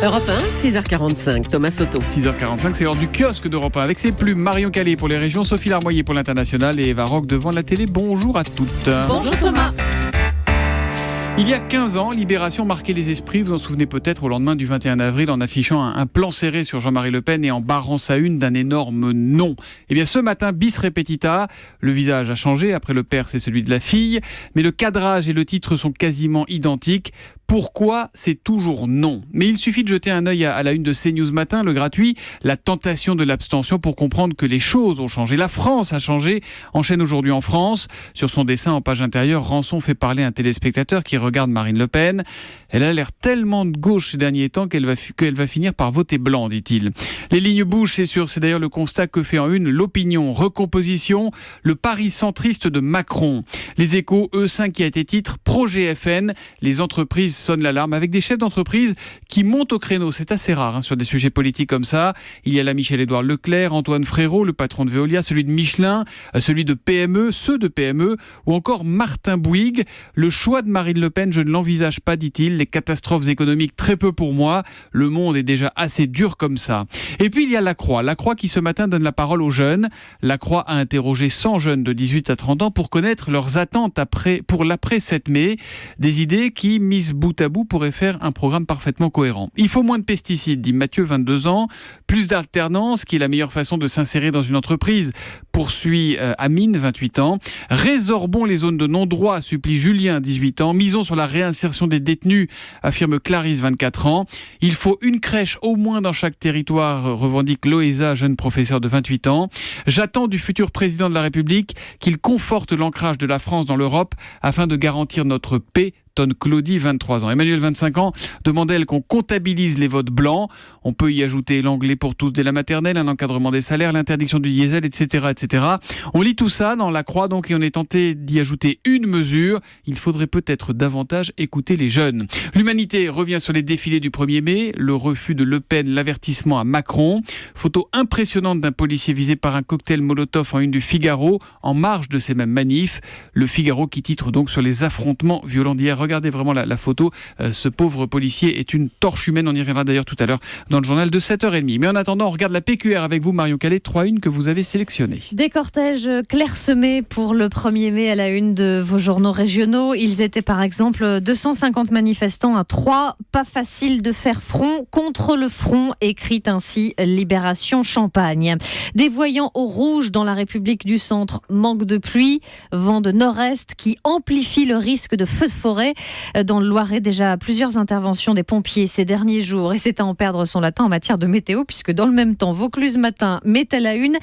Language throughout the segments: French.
Europe 1, 6h45, Thomas Soto. 6h45, c'est l'heure du kiosque d'Europe 1 avec ses plumes. Marion Calais pour les régions, Sophie Larmoyer pour l'international et Eva Rock devant la télé. Bonjour à toutes. Bonjour Thomas. Il y a 15 ans, Libération marquait les esprits, vous en souvenez peut-être, au lendemain du 21 avril, en affichant un plan serré sur Jean-Marie Le Pen et en barrant sa une d'un énorme non. Eh bien ce matin, bis repetita, le visage a changé, après le père c'est celui de la fille, mais le cadrage et le titre sont quasiment identiques. Pourquoi c'est toujours non? Mais il suffit de jeter un œil à la une de CNews Matin, le gratuit, la tentation de l'abstention pour comprendre que les choses ont changé. La France a changé, enchaîne aujourd'hui en France. Sur son dessin en page intérieure, Rançon fait parler un téléspectateur qui regarde Marine Le Pen. Elle a l'air tellement de gauche ces derniers temps qu'elle va finir par voter blanc, dit-il. Les lignes bougent, c'est sûr, c'est d'ailleurs le constat que fait en une l'opinion. Recomposition, le pari centriste de Macron. Les Échos, eux, s'inquiètent et titre Projet FN, les entreprises sonne l'alarme avec des chefs d'entreprise qui montent au créneau. C'est assez rare sur des sujets politiques comme ça. Il y a là Michel-Édouard Leclerc, Antoine Frérot, le patron de Veolia, celui de Michelin, celui de PME, ceux de PME, ou encore Martin Bouygues. Le choix de Marine Le Pen, je ne l'envisage pas, dit-il. Les catastrophes économiques, très peu pour moi. Le monde est déjà assez dur comme ça. Et puis il y a La Croix. La Croix qui ce matin donne la parole aux jeunes. La Croix a interrogé 100 jeunes de 18 à 30 ans pour connaître leurs attentes pour l'après 7 mai. Des idées qui, mises bout à bout, pourrait faire un programme parfaitement cohérent. Il faut moins de pesticides, dit Mathieu, 22 ans, plus d'alternance, qui est la meilleure façon de s'insérer dans une entreprise, poursuit Amine, 28 ans. Résorbons les zones de non-droit, supplie Julien, 18 ans. Misons sur la réinsertion des détenus, affirme Clarisse, 24 ans. Il faut une crèche au moins dans chaque territoire, revendique Loéza, jeune professeur de 28 ans. J'attends du futur président de la République qu'il conforte l'ancrage de la France dans l'Europe afin de garantir notre paix, tonne Claudie, 23 ans. Emmanuel, 25 ans, demande elle qu'on comptabilise les votes blancs. On peut y ajouter l'anglais pour tous dès la maternelle, un encadrement des salaires, l'interdiction du diesel, etc., etc. On lit tout ça dans La Croix, donc, et on est tenté d'y ajouter une mesure. Il faudrait peut-être davantage écouter les jeunes. L'Humanité revient sur les défilés du 1er mai, le refus de Le Pen, l'avertissement à Macron. Photo impressionnante d'un policier visé par un cocktail Molotov en une du Figaro, en marge de ces mêmes manifs. Le Figaro qui titre donc sur les affrontements violents d'hier. Regardez vraiment la photo. Ce pauvre policier est une torche humaine. On y reviendra d'ailleurs tout à l'heure dans le journal de 7h30. Mais en attendant, on regarde la PQR avec vous, Marion Calais. 3-1 que vous avez sélectionnées. Des cortèges clairsemés pour le 1er mai à la une de vos journaux régionaux. Ils étaient par exemple 250 manifestants à Troyes. Pas facile de faire front contre le front, écrit ainsi Libération Champagne. Des voyants au rouge dans la République du Centre. Manque de pluie, vent de nord-est qui amplifie le risque de feux de forêt. Dans le Loiret, déjà plusieurs interventions des pompiers ces derniers jours, et c'est à en perdre son latin en matière de météo, puisque dans le même temps, Vaucluse Matin met à la une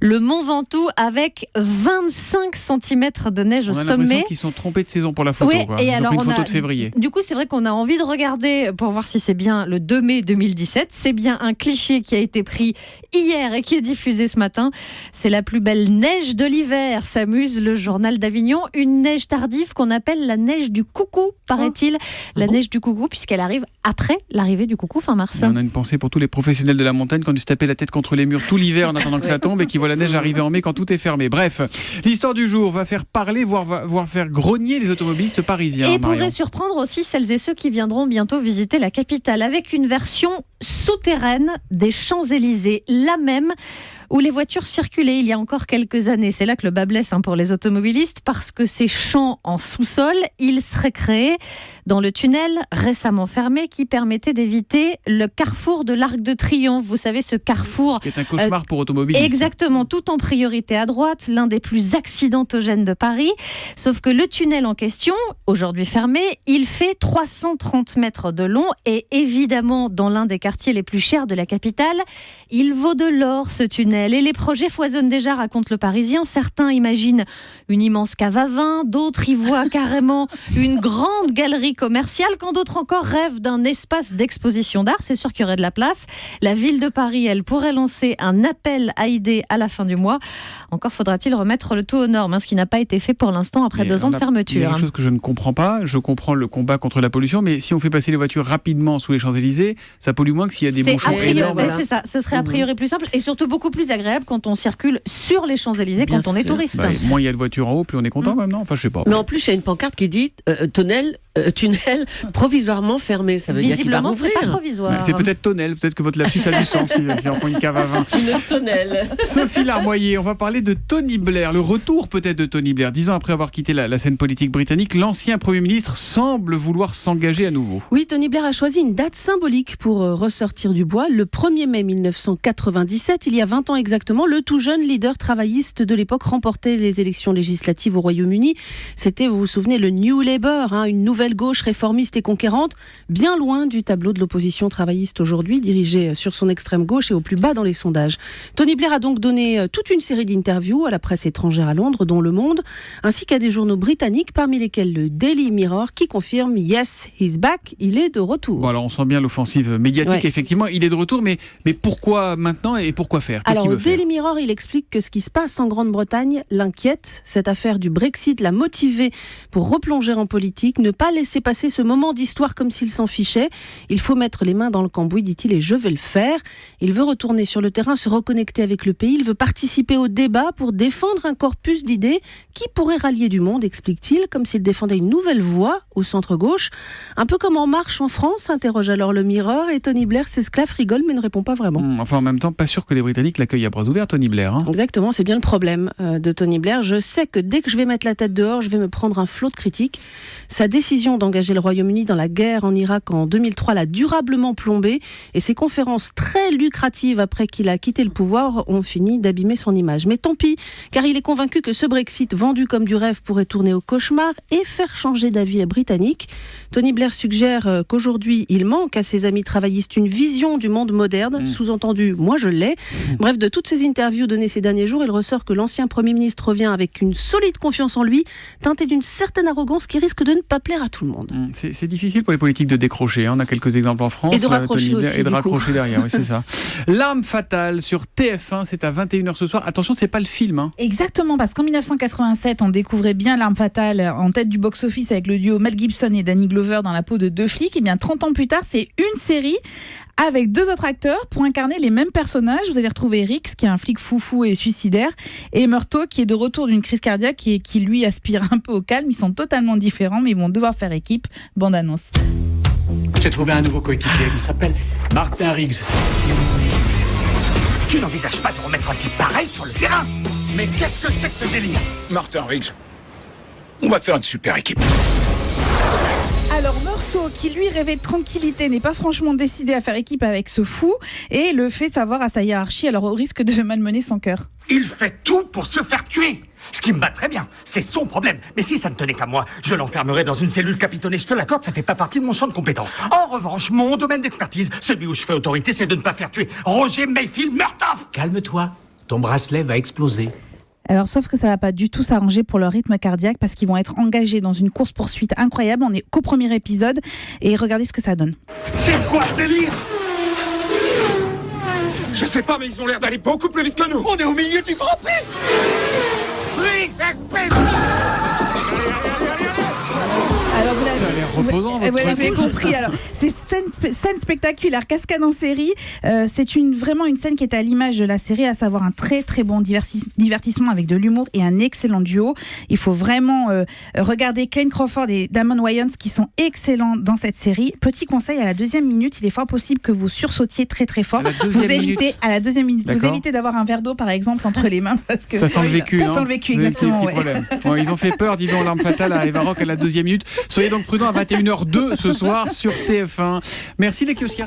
le Mont Ventoux avec 25 cm de neige au sommet. On a l'impression qu'ils sont trompés de saison pour la photo. Oui, quoi. et Ils alors ont pris une photo de février. Du coup, c'est vrai qu'on a envie de regarder pour voir si c'est bien le 2 mai 2017. C'est bien un cliché qui a été pris hier et qui est diffusé ce matin. C'est la plus belle neige de l'hiver, s'amuse le journal d'Avignon. Une neige tardive qu'on appelle la neige du coucou, paraît-il. La neige du coucou, puisqu'elle arrive après l'arrivée du coucou fin mars. On a une pensée pour tous les professionnels de la montagne qui ont dû se taper la tête contre les murs tout l'hiver en attendant que ça tombe et qui voient la neige arriver en mai quand tout est fermé. Bref, l'histoire du jour va faire parler, voire faire grogner les automobilistes parisiens. Et Marion. pourrait surprendre aussi celles et ceux qui viendront bientôt visiter la capitale avec une version souterraine des Champs-Élysées, la même où les voitures circulaient il y a encore quelques années. C'est là que le bas blesse pour les automobilistes, parce que ces champs en sous-sol, ils seraient créés dans le tunnel récemment fermé qui permettait d'éviter le carrefour de l'Arc de Triomphe. Vous savez, ce carrefour... Qui est un cauchemar pour automobilistes. Exactement, tout en priorité à droite, l'un des plus accidentogènes de Paris. Sauf que le tunnel en question, aujourd'hui fermé, il fait 330 mètres de long et évidemment, dans l'un des quartiers les plus chers de la capitale, il vaut de l'or ce tunnel. Et les projets foisonnent déjà, raconte le Parisien. Certains imaginent une immense cave à vin, d'autres y voient carrément une grande galerie commerciale, quand d'autres encore rêvent d'un espace d'exposition d'art. C'est sûr qu'il y aurait de la place. La ville de Paris, elle, pourrait lancer un appel à idées à la fin du mois. Encore faudra-t-il remettre le tout aux normes, ce qui n'a pas été fait pour l'instant après 2 ans de fermeture. Il y a quelque chose que je ne comprends pas. Je comprends le combat contre la pollution, mais si on fait passer les voitures rapidement sous les Champs-Élysées, ça pollue moins que s'il y a des bouchons énormes. C'est ça, ce serait a priori plus simple et surtout beaucoup plus agréable quand on circule sur les Champs-Élysées, quand on est touriste. Moins il y a de voitures en haut, plus on est content même, non ? Enfin, je sais pas. Mais en plus, il y a une pancarte qui dit tunnel tunnel provisoirement fermé. Ça veut dire qu'il va Visiblement, c'est pas rouvrir. provisoire. C'est peut-être tonnel, peut-être que votre lapsus a du sens si on font une cave à vin. Une tonnelle. Sophie Larmoyer, on va parler de Tony Blair, le retour peut-être de Tony Blair. 10 ans après avoir quitté la scène politique britannique, l'ancien Premier ministre semble vouloir s'engager à nouveau. Oui, Tony Blair a choisi une date symbolique pour ressortir du bois. Le 1er mai 1997, il y a 20 ans exactement, le tout jeune leader travailliste de l'époque remportait les élections législatives au Royaume-Uni. C'était, vous vous souvenez, le New Labour, une nouvelle gauche réformiste et conquérante, bien loin du tableau de l'opposition travailliste aujourd'hui, dirigée sur son extrême gauche et au plus bas dans les sondages. Tony Blair a donc donné toute une série d'interviews à la presse étrangère à Londres, dont Le Monde, ainsi qu'à des journaux britanniques, parmi lesquels le Daily Mirror, qui confirme « Yes, he's back », il est de retour. Bon, alors on sent bien l'offensive médiatique, effectivement, il est de retour, mais pourquoi maintenant et pourquoi faire? Qu'est-ce Alors, qu'il au veut faire? Daily Mirror, il explique que ce qui se passe en Grande-Bretagne l'inquiète. Cette affaire du Brexit l'a motivé pour replonger en politique, ne pas laisser passer ce moment d'histoire comme s'il s'en fichait. Il faut mettre les mains dans le cambouis, dit-il, et je vais le faire. Il veut retourner sur le terrain, se reconnecter avec le pays. Il veut participer au débat pour défendre un corpus d'idées qui pourrait rallier du monde, explique-t-il, comme s'il défendait une nouvelle voie au centre-gauche. Un peu comme En Marche en France, interroge alors le Mirror, et Tony Blair s'esclaffe, rigole, mais ne répond pas vraiment. Enfin, en même temps, pas sûr que les Britanniques l'accueillent à bras ouverts, Tony Blair. Exactement, c'est bien le problème de Tony Blair. Je sais que dès que je vais mettre la tête dehors, je vais me prendre un flot de critiques. Sa décision d'engager le Royaume-Uni dans la guerre en Irak en 2003 l'a durablement plombé, et ses conférences très lucratives après qu'il a quitté le pouvoir ont fini d'abîmer son image. Mais tant pis, car il est convaincu que ce Brexit vendu comme du rêve pourrait tourner au cauchemar et faire changer d'avis les Britanniques. Tony Blair suggère qu'aujourd'hui, il manque à ses amis travaillistes une vision du monde moderne, sous-entendu, moi je l'ai. Bref, de toutes ces interviews données ces derniers jours, il ressort que l'ancien Premier ministre revient avec une solide confiance en lui, teintée d'une certaine arrogance qui risque de ne pas plaire à tout le monde. C'est difficile pour les politiques de décrocher. On a quelques exemples en France. Et de raccrocher Tony Blair, aussi, et de du raccrocher derrière, oui, c'est ça. L'arme fatale sur TF1, c'est à 21h ce soir. Attention, c'est pas le film. Exactement, parce qu'en 1987, on découvrait bien L'arme fatale en tête du box-office avec le duo Mel Gibson et Danny Glover dans la peau de deux flics. Et bien 30 ans plus tard, c'est une série avec deux autres acteurs pour incarner les mêmes personnages. Vous allez retrouver Rix, qui est un flic foufou et suicidaire, et Murtaugh, qui est de retour d'une crise cardiaque et qui lui aspire un peu au calme. Ils sont totalement différents, mais ils vont devoir faire équipe. Bande annonce. J'ai trouvé un nouveau coéquipier, il s'appelle Martin Riggs. Tu n'envisages pas de remettre un type pareil sur le terrain? Mais qu'est-ce que c'est que ce délire? Martin Riggs, on va faire une super équipe. Alors Murtaugh, qui lui rêvait de tranquillité, n'est pas franchement décidé à faire équipe avec ce fou et le fait savoir à sa hiérarchie, alors au risque de malmener son cœur. Il fait tout pour se faire tuer. Ce qui me va très bien, c'est son problème. Mais si ça ne tenait qu'à moi, je l'enfermerais dans une cellule capitonnée. Je te l'accorde, ça fait pas partie de mon champ de compétences. En revanche, mon domaine d'expertise, celui où je fais autorité, c'est de ne pas faire tuer Roger Mayfield Murtaugh. Calme-toi, ton bracelet va exploser. Alors sauf que ça va pas du tout s'arranger pour leur rythme cardiaque parce qu'ils vont être engagés dans une course-poursuite incroyable. On est qu'au premier épisode et regardez ce que ça donne. C'est quoi ce délire? Je sais pas, mais ils ont l'air d'aller beaucoup plus vite que nous. On est au milieu du Grand Prix. Riggs, espèce. Alors vous Ça a l'air reposant, votre vous l'avez truc. compris. Alors c'est scène spectaculaire, cascade en série. C'est vraiment une scène qui est à l'image de la série, à savoir un très très bon divertissement avec de l'humour et un excellent duo. Il faut vraiment regarder Clayne Crawford et Damon Wayans qui sont excellents dans cette série. Petit conseil, à la 2e minute, il est fort possible que vous sursautiez très très fort. Vous évitez à la 2e minute, vous évitez d'avoir un verre d'eau par exemple entre les mains parce que Ça sent le vécu. Ça sent le vécu, exactement. Petit problème. Bon, ils ont fait peur, dis donc, L'arme fatale à Eva Rock à la 2e minute. Soyez donc prudents à 21h02 ce soir sur TF1. Merci les kiosquiers.